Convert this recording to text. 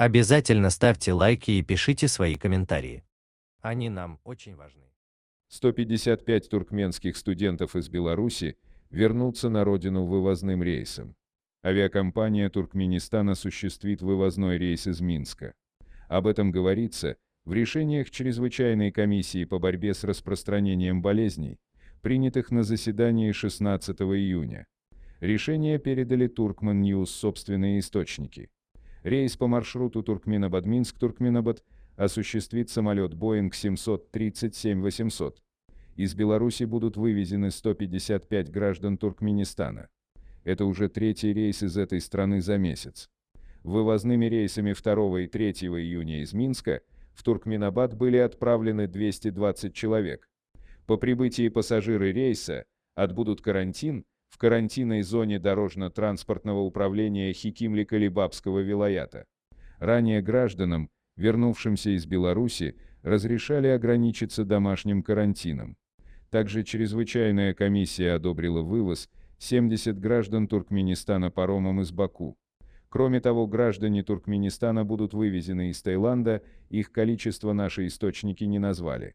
Обязательно ставьте лайки и пишите свои комментарии. Они нам очень важны. 155 туркменских студентов из Беларуси вернутся на родину вывозным рейсом. Авиакомпания Туркменистан осуществит вывозной рейс из Минска. Об этом говорится в решениях Чрезвычайной комиссии по борьбе с распространением болезней, принятых на заседании 16 июня. Решение передали Turkmen News собственные источники. Рейс по маршруту Туркменабад-Минск-Туркменабад осуществит самолет Boeing 737-800. Из Беларуси будут вывезены 155 граждан Туркменистана. Это уже третий рейс из этой страны за месяц. Вывозными рейсами 2 и 3 июня из Минска в Туркменабад были отправлены 220 человек. По прибытии пассажиры рейса отбудут карантин в карантинной зоне Дорожно-транспортного управления Хикимли-Калибабского вилаята. Ранее гражданам, вернувшимся из Беларуси, разрешали ограничиться домашним карантином. Также чрезвычайная комиссия одобрила вывоз 70 граждан Туркменистана паромом из Баку. Кроме того, граждане Туркменистана будут вывезены из Таиланда, их количество наши источники не назвали.